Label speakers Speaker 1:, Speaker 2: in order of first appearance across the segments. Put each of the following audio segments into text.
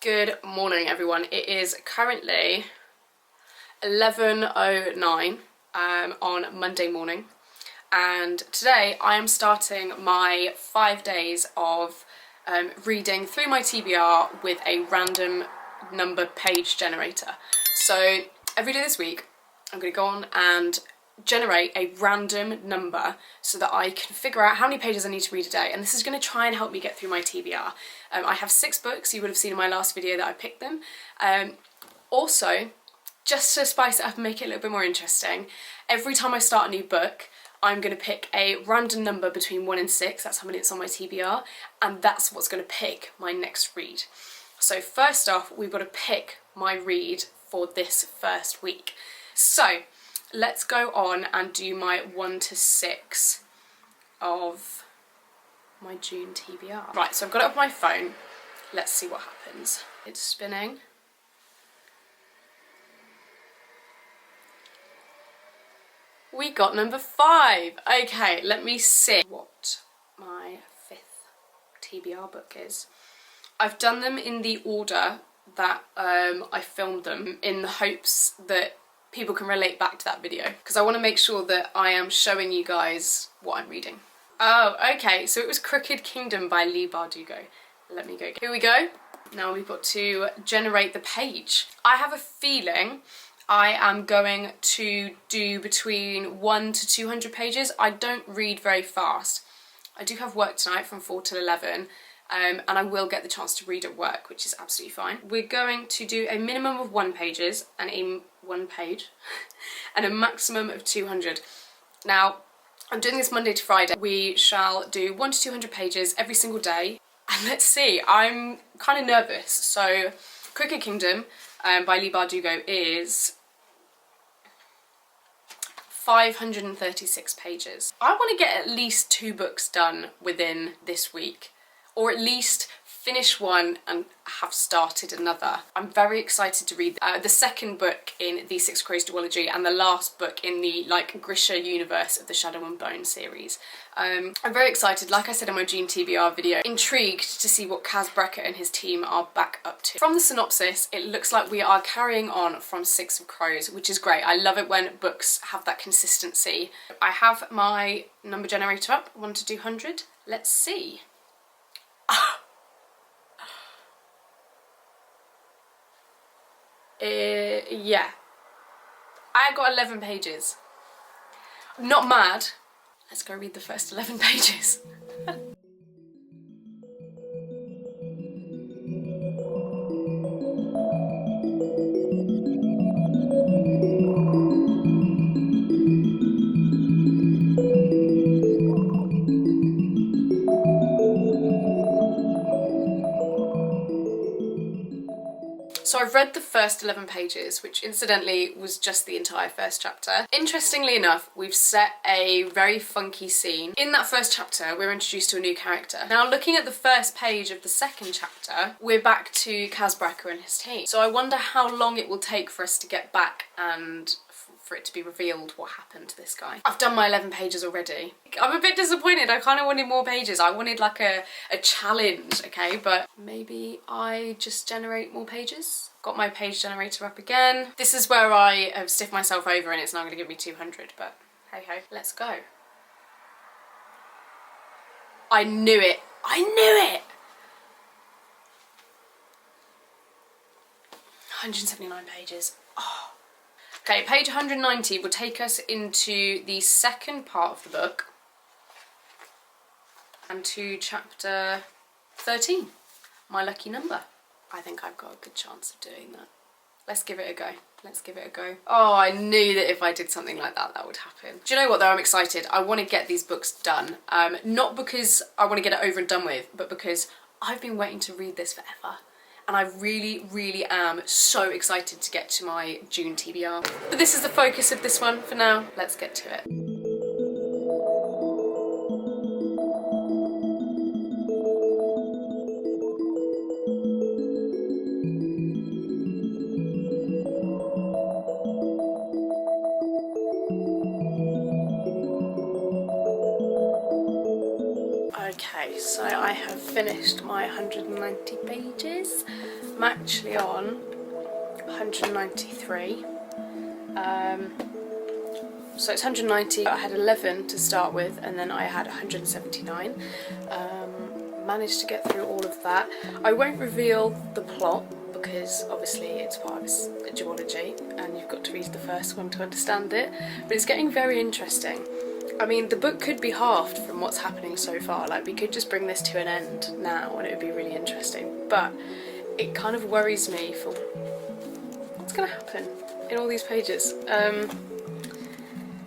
Speaker 1: Good morning, everyone. It is currently 11:09 on Monday morning, and today I am starting my 5 days of reading through my TBR with a random number page generator. So every day this week I'm going to go on and generate a random number so that I can figure out how many pages I need to read a day, and this is going to try and help me get through my TBR. I have 6 books. You would have seen in my last video that I picked them. Also, just to spice it up and make it a little bit more interesting, every time I start a new book I'm going to pick a random number between 1 and 6, that's how many it's on my TBR, and that's what's going to pick my next read. So first off, we've got to pick my read for this first week. So let's go on and do my 1 to 6 of my June TBR. Right, so I've got it up on my phone. Let's see what happens. It's spinning. We got number 5. Okay, let me see what my 5th TBR book is. I've done them in the order that I filmed them, in the hopes that people can relate back to that video, because I want to make sure that I am showing you guys what I'm reading. Oh, okay, so it was Crooked Kingdom by Leigh Bardugo. Let me go. Here we go. Now we've got to generate the page. I have a feeling I am going to do between 1 to 200 pages. I don't read very fast. I do have work tonight from 4 till 11, and I will get the chance to read at work, which is absolutely fine. We're going to do a minimum of 1 page and a maximum of 200. Now, I'm doing this Monday to Friday. We shall do 1 to 200 pages every single day, and let's see, I'm kind of nervous. So, Crooked Kingdom by Leigh Bardugo is 536 pages. I want to get at least 2 books done within this week, or at least finish one and have started another. I'm very excited to read the second book in the Six Crows duology and the last book in the Grisha universe of the Shadow and Bone series. I'm very excited, like I said in my June TBR video, intrigued to see what Kaz Brecker and his team are back up to. From the synopsis, it looks like we are carrying on from Six of Crows, which is great. I love it when books have that consistency. I have my number generator up, 1 to 200. Let's see. Yeah, I got 11 pages. I'm not mad. Let's go read the first 11 pages. So I've read the first 11 pages, which incidentally was just the entire first chapter. Interestingly enough, we've set a very funky scene. In that first chapter, we're introduced to a new character. Now, looking at the first page of the second chapter, we're back to Kaz Brecker and his team. So I wonder how long it will take for us to get back and for it to be revealed what happened to this guy. I've done my 11 pages already. I'm a bit disappointed. I kind of wanted more pages. I wanted like a challenge, okay? But maybe I just generate more pages. Got my page generator up again. This is where I have stiffed myself over and it's now going to give me 200, but hey ho, let's go. I knew it. I knew it! 179 pages. Oh. Okay, page 190 will take us into the second part of the book and to chapter 13, my lucky number. I think I've got a good chance of doing that. Let's give it a go. Let's give it a go. Oh, I knew that if I did something like that, that would happen. Do you know what though? I'm excited. I want to get these books done. Not because I want to get it over and done with, but because I've been waiting to read this forever. And I really, really am so excited to get to my June TBR. But this is the focus of this one for now. Let's get to it. Okay, so I have finished my 190 pages. I'm actually on 193. So it's 190. I had 11 to start with, and then I had 179. Managed to get through all of that. I won't reveal the plot because obviously it's part of a duology and you've got to read the first one to understand it, but it's getting very interesting. I mean, the book could be halved from what's happening so far. Like, we could just bring this to an end now and it would be really interesting, but it kind of worries me for what's going to happen in all these pages.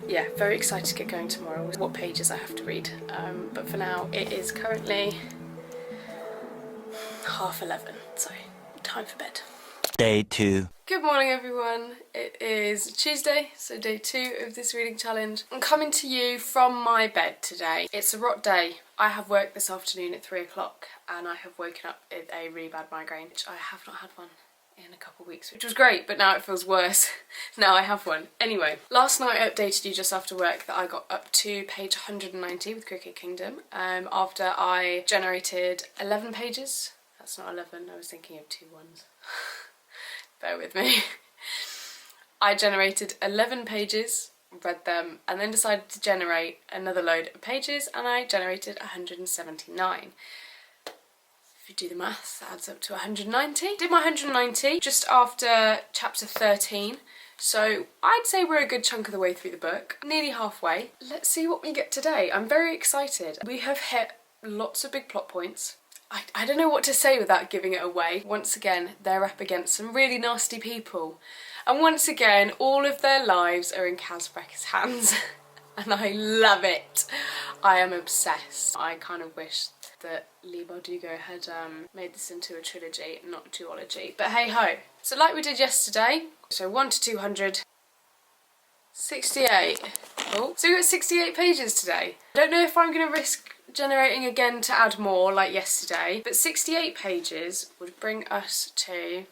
Speaker 1: Yeah, very excited to get going tomorrow with what pages I have to read, but for now it is currently 11:30, so time for bed.
Speaker 2: Day 2.
Speaker 1: Good morning everyone, it is Tuesday, so day 2 of this reading challenge. I'm coming to you from my bed today. It's a rot day. I have work this afternoon at 3 o'clock and I have woken up with a really bad migraine, which I have not had one in a couple of weeks, which was great, but now it feels worse. Now I have one. Anyway, last night I updated you just after work that I got up to page 190 with Cricket Kingdom after I generated 11 pages. That's not 11, I was thinking of 2 ones. Bear with me. I generated 11 pages, read them, and then decided to generate another load of pages, and I generated 179. If you do the maths, that adds up to 190. Did my 190 just after chapter 13, so I'd say we're a good chunk of the way through the book, nearly halfway. Let's see what we get today. I'm very excited. We have hit lots of big plot points. I don't know what to say without giving it away. Once again, they're up against some really nasty people. And once again, all of their lives are in Casbreck's hands. And I love it. I am obsessed. I kind of wish that Leigh Bardugo had made this into a trilogy, not a duology. But hey ho. So like we did yesterday, so 1 to 200, 68. Oh, so we got 68 pages today. I don't know if I'm going to risk generating again to add more like yesterday, but 68 pages would bring us to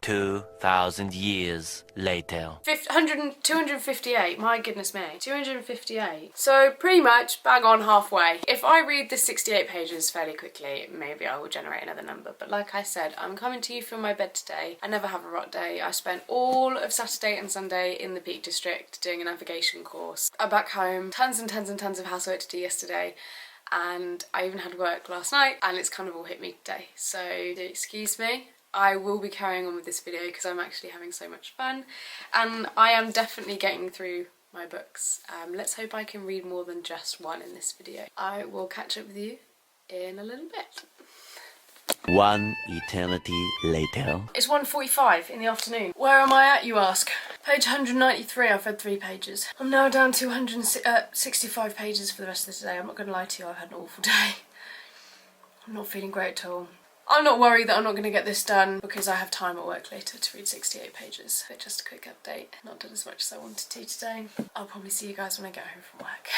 Speaker 2: 2,000 years later.
Speaker 1: 258, my goodness me, 258. So pretty much bang on halfway. If I read the 68 pages fairly quickly, maybe I will generate another number. But like I said, I'm coming to you from my bed today. I never have a rot day. I spent all of Saturday and Sunday in the Peak District doing a navigation course. I'm back home, tons and tons and tons of housework to do yesterday. And I even had work last night and it's kind of all hit me today. So excuse me. I will be carrying on with this video because I'm actually having so much fun and I am definitely getting through my books. Let's hope I can read more than just one in this video. I will catch up with you in a little bit.
Speaker 2: 1 eternity later.
Speaker 1: It's 1:45 in the afternoon. Where am I at, you ask? Page 193, I've read 3 pages. I'm now down to 165 pages for the rest of the day. I'm not going to lie to you, I've had an awful day. I'm not feeling great at all. I'm not worried that I'm not going to get this done because I have time at work later to read 68 pages. But just a quick update, not done as much as I wanted to today. I'll probably see you guys when I get home from work.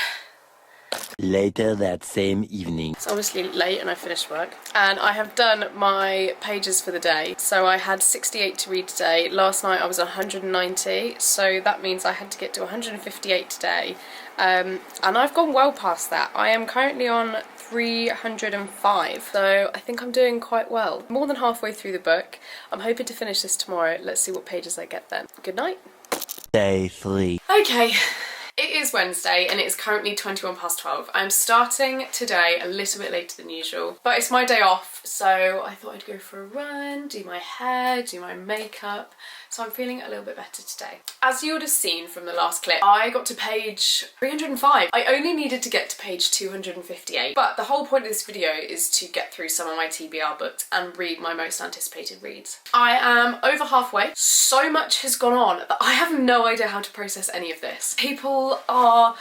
Speaker 2: Later that same evening.
Speaker 1: It's obviously late and I finished work and I have done my pages for the day. So I had 68 to read today. Last night I was 190, so that means I had to get to 158 today. And I've gone well past that. I am currently on 305, so I think I'm doing quite well. More than halfway through the book. I'm hoping to finish this tomorrow. Let's see what pages I get then. Good night.
Speaker 2: Day 3.
Speaker 1: Okay. It is Wednesday and it is currently 21 past 12. I'm starting today a little bit later than usual, but it's my day off, so I thought I'd go for a run, do my hair, do my makeup, so I'm feeling a little bit better today. As you would have seen from the last clip, I got to page 305. I only needed to get to page 258, but the whole point of this video is to get through some of my TBR books and read my most anticipated reads. I am over halfway. So much has gone on that I have no idea how to process any of this. People are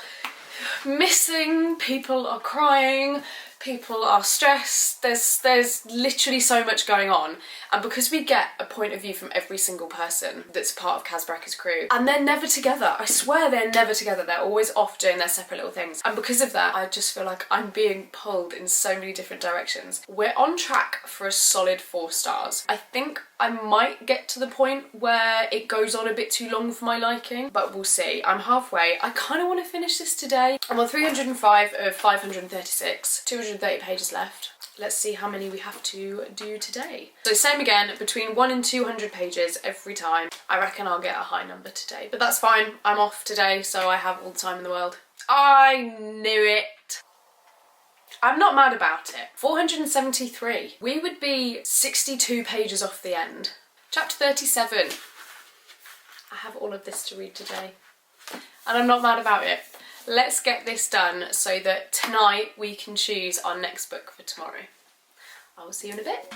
Speaker 1: missing, people are crying, people are stressed, there's literally so much going on, and because we get a point of view from every single person that's part of Casbreck's crew, and they're never together, I swear they're never together, they're always off doing their separate little things, and because of that I just feel like I'm being pulled in so many different directions. We're on track for a solid 4 stars. I think I might get to the point where it goes on a bit too long for my liking, but we'll see. I'm halfway. I kind of want to finish this today. I'm on 305 of 536, 230 pages left. let's see how many we have to do today. So same again, between 1 and 200 pages every time. I reckon I'll get a high number today, but that's fine. I'm off today, so I have all the time in the world. I knew it. I'm not mad about it. 473. We would be 62 pages off the end. Chapter 37. I have all of this to read today, and I'm not mad about it. Let's get this done so that tonight we can choose our next book for tomorrow. I will see you in a bit.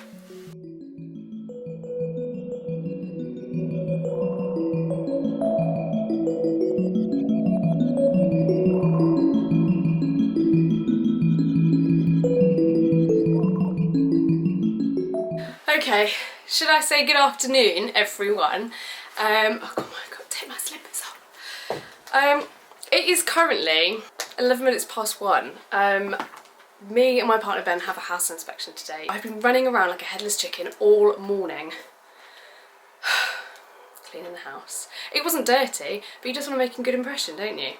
Speaker 1: Okay, should I say good afternoon, everyone? Oh my god, take my slippers off. It is currently 11 minutes past 1. Me and my partner Ben have a house inspection today. I've been running around like a headless chicken all morning. Cleaning the house. It wasn't dirty, but you just want to make a good impression, don't you?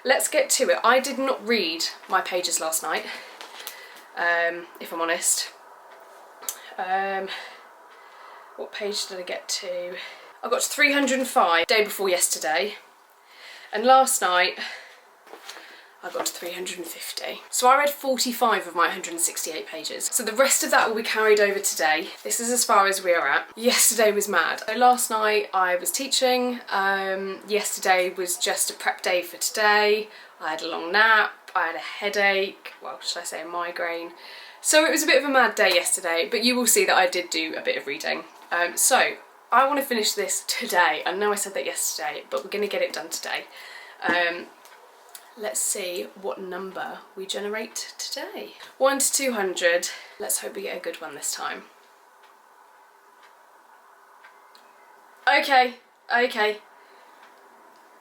Speaker 1: Let's get to it. I did not read my pages last night, if I'm honest. What page did I get to? I got to 305 day before yesterday, and last night I got to 350. So I read 45 of my 168 pages. So the rest of that will be carried over today. This is as far as we are at. Yesterday was mad. So last night I was teaching. Yesterday was just a prep day for today. I had a long nap. I had a headache. Well, should I say a migraine? So it was a bit of a mad day yesterday, but you will see that I did do a bit of reading. So I want to finish this today. I know I said that yesterday, but we're going to get it done today. Let's see what number we generate today. 1 to 200. Let's hope we get a good one this time. Okay.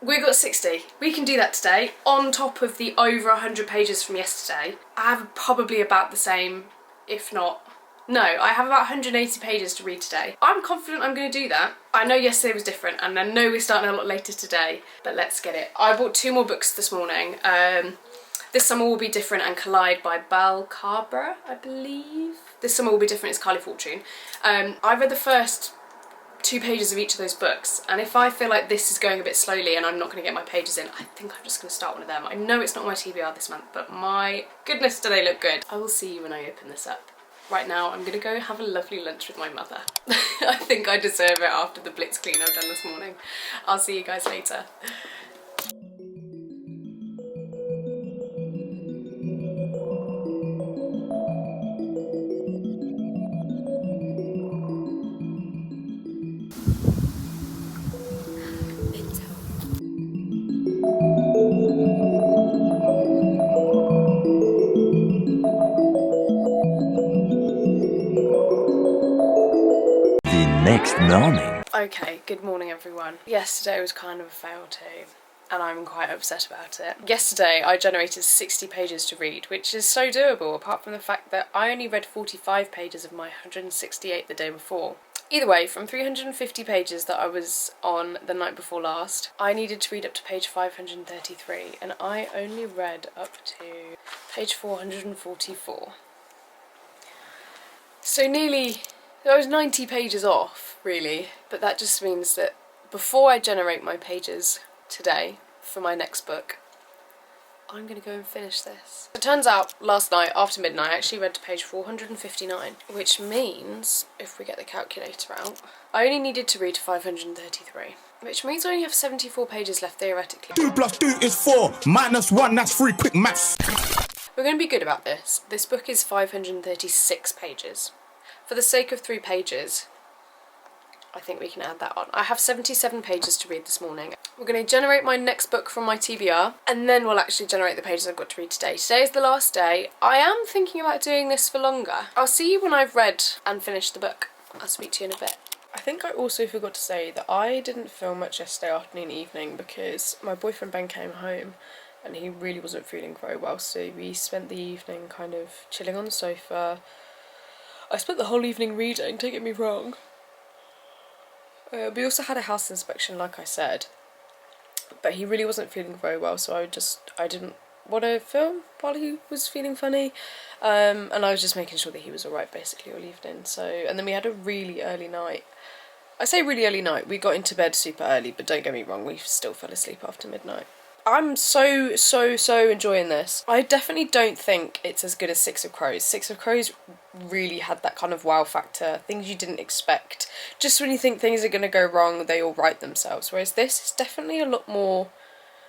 Speaker 1: We got 60. We can do that today. On top of the over 100 pages from yesterday, I have probably about the same, if not... No, I have about 180 pages to read today. I'm confident I'm going to do that. I know yesterday was different, and I know we're starting a lot later today, but let's get it. I bought 2 more books this morning. This Summer Will Be Different and Collide by Garber, I believe. This Summer Will Be Different is Carly Fortune. I read the first 2 pages of each of those books, and if I feel like this is going a bit slowly and I'm not going to get my pages in, I think I'm just going to start one of them. I know it's not my TBR this month, but my goodness do they look good. I will see you when I open this up. Right now I'm going to go have a lovely lunch with my mother. I think I deserve it after the blitz clean I've done this morning. I'll see you guys later.
Speaker 2: Next morning.
Speaker 1: Okay, good morning everyone. Yesterday was kind of a fail too, and I'm quite upset about it. Yesterday I generated 60 pages to read, which is so doable apart from the fact that I only read 45 pages of my 168 the day before. Either way, from 350 pages that I was on the night before last, I needed to read up to page 533, and I only read up to page 444. So nearly... I was 90 pages off, really, but that just means that before I generate my pages today for my next book, I'm going to go and finish this. It turns out last night, after midnight, I actually read to page 459, which means, if we get the calculator out, I only needed to read to 533, which means I only have 74 pages left theoretically.
Speaker 3: 2 + 2 is 4, -1, that's 3, quick maths.
Speaker 1: We're going to be good about this. This book is 536 pages. For the sake of 3 pages, I think we can add that on. I have 77 pages to read this morning. We're going to generate my next book from my TBR, and then we'll actually generate the pages I've got to read today. Today is the last day. I am thinking about doing this for longer. I'll see you when I've read and finished the book. I'll speak to you in a bit. I think I also forgot to say that I didn't film much yesterday afternoon, evening, because my boyfriend Ben came home and he really wasn't feeling very well, so we spent the evening kind of chilling on the sofa. I spent the whole evening reading, don't get me wrong. We also had a house inspection, like I said, but he really wasn't feeling very well, so I didn't want to film while he was feeling funny. And I was just making sure that he was alright basically all evening. So, and then we had a really early night. I say really early night, we got into bed super early, but don't get me wrong, we still fell asleep after midnight. I'm so enjoying this. I definitely don't think it's as good as Six of Crows. Six of Crows really had that kind of wow factor, things you didn't expect. Just when you think things are going to go wrong, they all right themselves. Whereas this is definitely a lot more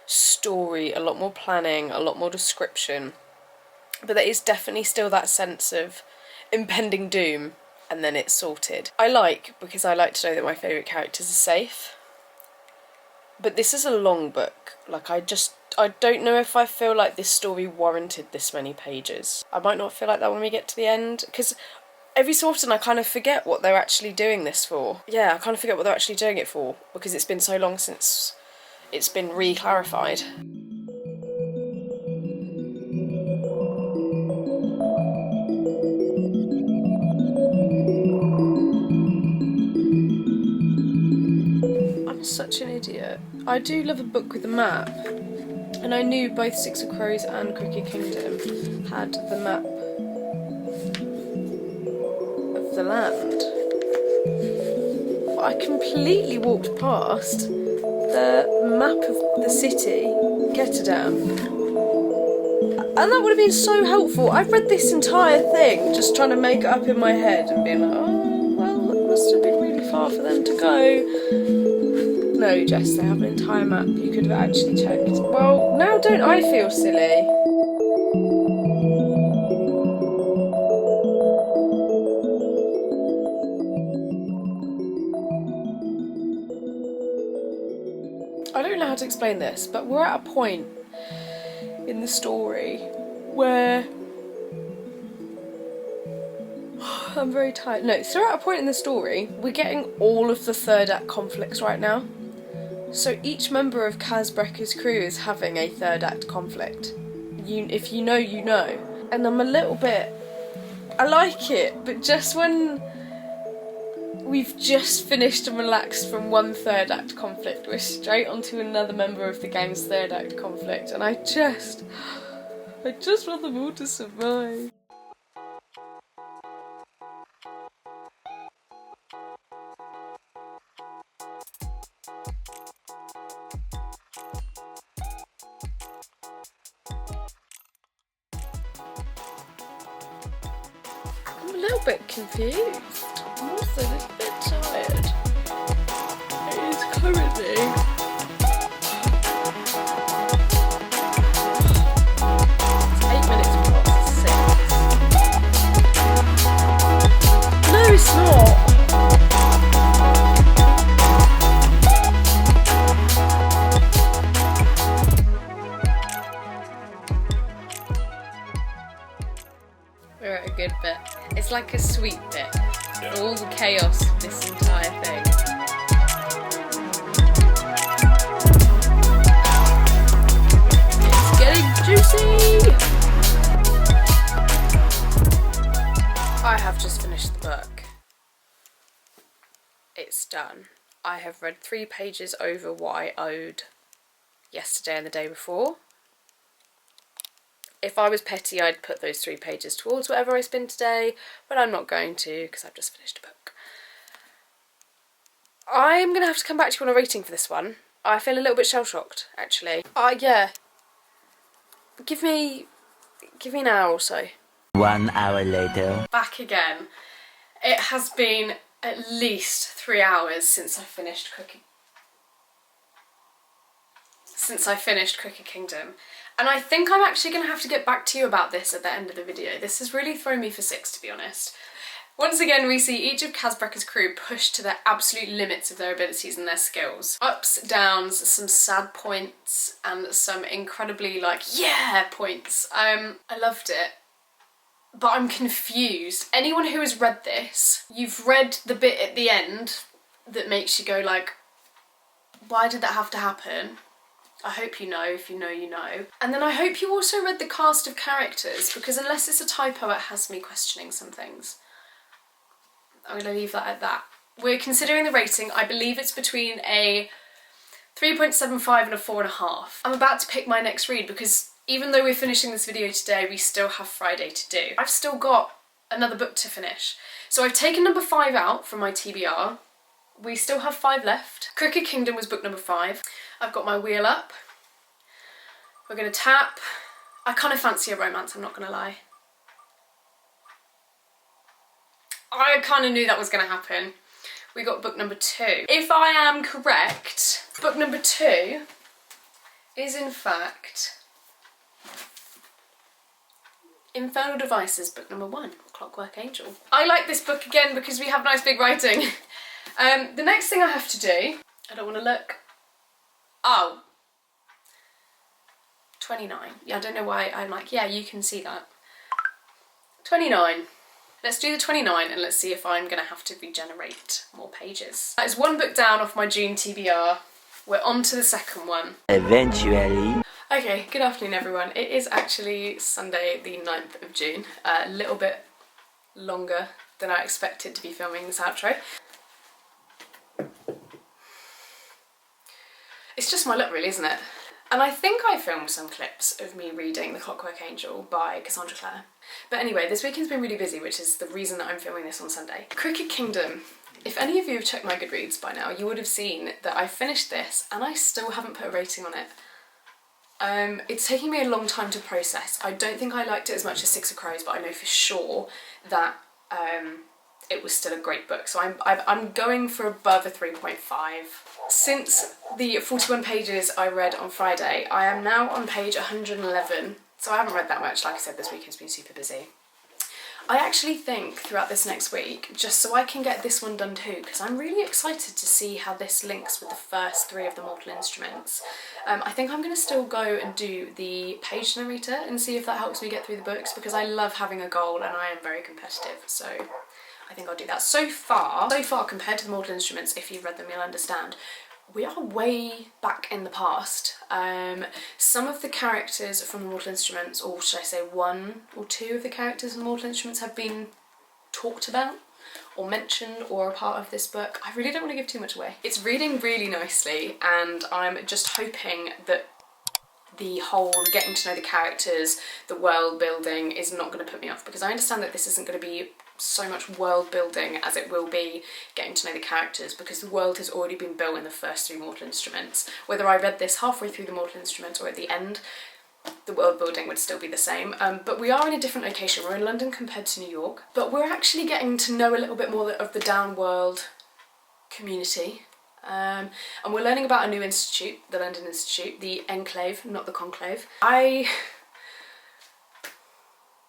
Speaker 1: story, a lot more planning, a lot more description. But there is definitely still that sense of impending doom, and then it's sorted. Because I like to know that my favourite characters are safe. But this is a long book. Like, I don't know if I feel like this story warranted this many pages. I might not feel like that when we get to the end, because every so often I kind of forget what they're actually doing this for. Yeah, I kind of forget what they're actually doing it for, because it's been so long since it's been re-clarified. I'm such an idiot. I do love a book with a map, and I knew both Six of Crows and Crooked Kingdom had the map of the land. But I completely walked past the map of the city, Getterdam. And that would have been so helpful. I've read this entire thing just trying to make it up in my head and being like, oh, well, it must have been really far for them to go. No, Jess, they have an entire map. You could have actually checked. Well, now don't I feel silly? I don't know how to explain this, but we're at a point in the story where I'm very tired. No, so we're at a point in the story, we're getting all of the third act conflicts right now. So each member of Casbrecker's crew is having a third act conflict. If you know, you know. And I'm a little bit... I like it, but just when we've just finished and relaxed from one third act conflict, we're straight onto another member of the gang's third act conflict, and I just want them all to survive. I'm a little bit confused. I'm also a little bit tired. It is currently 8 minutes past 6. No, it's not. We're at a good bit. It's like a sweet bit. Yeah. All the chaos of this entire thing. It's getting juicy! I have just finished the book. It's done. I have read 3 pages over what I owed yesterday and the day before. If I was petty, I'd put those 3 pages towards whatever I spend today, but I'm not going to because I've just finished a book. I'm going to have to come back to you on a rating for this one. I feel a little bit shell-shocked, actually. Yeah. Give me an hour or so.
Speaker 2: 1 hour later.
Speaker 1: Back again. It has been at least 3 hours since I finished Crooked Kingdom. And I think I'm actually going to have to get back to you about this at the end of the video. This has really thrown me for 6, to be honest. Once again, we see each of Casbrecker's crew pushed to their absolute limits of their abilities and their skills. Ups, downs, some sad points, and some incredibly, yeah points. I loved it. But I'm confused. Anyone who has read this, you've read the bit at the end that makes you go why did that have to happen? I hope you know. If you know, you know. And then I hope you also read the cast of characters, because unless it's a typo, it has me questioning some things. I'm going to leave that at that. We're considering the rating. I believe it's between a 3.75 and a 4.5. I'm about to pick my next read because Even though we're finishing this video today, we still have Friday to do. I've still got another book to finish. So I've taken number 5 out from my TBR. We still have 5 left. Crooked Kingdom was book number 5. I've got my wheel up. We're going to tap. I kind of fancy a romance, I'm not going to lie. I kind of knew that was going to happen. We got book number 2. If I am correct, book number 2 is in fact Infernal Devices, book number 1, Clockwork Angel. I like this book again because we have nice big writing. The next thing I have to do, I don't want to look. Oh, 29. Yeah, I don't know why I'm like, yeah, you can see that. 29. Let's do the 29 and let's see if I'm going to have to regenerate more pages. That is 1 book down off my June TBR. We're on to the second one.
Speaker 2: Eventually.
Speaker 1: Okay, good afternoon everyone. It is actually Sunday the 9th of June. A little bit longer than I expected to be filming this outro. It's just my luck really, isn't it? And I think I filmed some clips of me reading The Clockwork Angel by Cassandra Clare. But anyway, this weekend's been really busy, which is the reason that I'm filming this on Sunday. Crooked Kingdom. If any of you have checked my Goodreads by now, you would have seen that I finished this and I still haven't put a rating on it. It's taking me a long time to process. I don't think I liked it as much as Six of Crows, but I know for sure that it was still a great book. So I'm going for above a 3.5. Since the 41 pages I read on Friday, I am now on page 111. So I haven't read that much. Like I said, this week has been super busy. I actually think throughout this next week, just so I can get this one done too, because I'm really excited to see how this links with the first 3 of the Mortal Instruments. I think I'm going to still go and do the page narrator and see if that helps me get through the books, because I love having a goal and I am very competitive, so I think I'll do that. So far compared to the Mortal Instruments, if you've read them you'll understand, we are way back in the past. Some of the characters from the Mortal Instruments, or should I say 1 or 2 of the characters from the Mortal Instruments have been talked about or mentioned or a part of this book. I really don't want to give too much away. It's reading really nicely and I'm just hoping that the whole getting to know the characters, the world building is not going to put me off, because I understand that this isn't going to be so much world building as it will be getting to know the characters, because the world has already been built in the first 3 Mortal Instruments. Whether I read this halfway through the Mortal Instruments or at the end, the world building would still be the same. But we are in a different location. We're in London compared to New York, but we're actually getting to know a little bit more of the downworld community. And we're learning about a new institute, the London Institute, the Enclave, not the Conclave.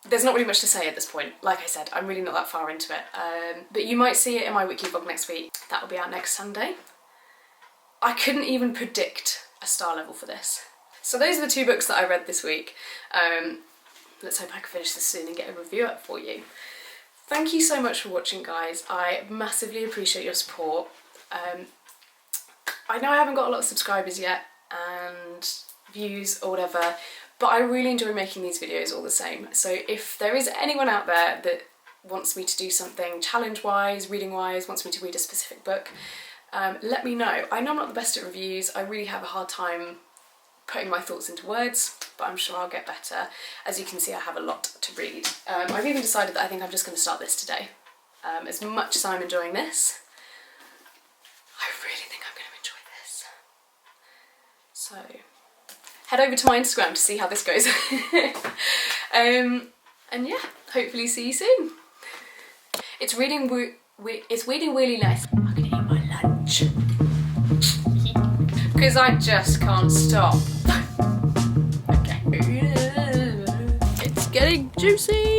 Speaker 1: There's not really much to say at this point. Like I said, I'm really not that far into it. But you might see it in my weekly vlog next week. That will be out next Sunday. I couldn't even predict a star level for this. So those are the 2 books that I read this week. Let's hope I can finish this soon and get a review up for you. Thank you so much for watching, guys. I massively appreciate your support. I know I haven't got a lot of subscribers yet and views or whatever, but I really enjoy making these videos all the same. So if there is anyone out there that wants me to do something challenge-wise, reading-wise, wants me to read a specific book, let me know. I know I'm not the best at reviews. I really have a hard time putting my thoughts into words, but I'm sure I'll get better. As you can see, I have a lot to read. I've even decided that I think I'm just going to start this today. As much as I'm enjoying this, I really think I'm going to enjoy this. So head over to my Instagram to see how this goes. And yeah, hopefully see you soon. It's reading really nice. I'm gonna eat my lunch. Because I just can't stop. Okay. It's getting juicy.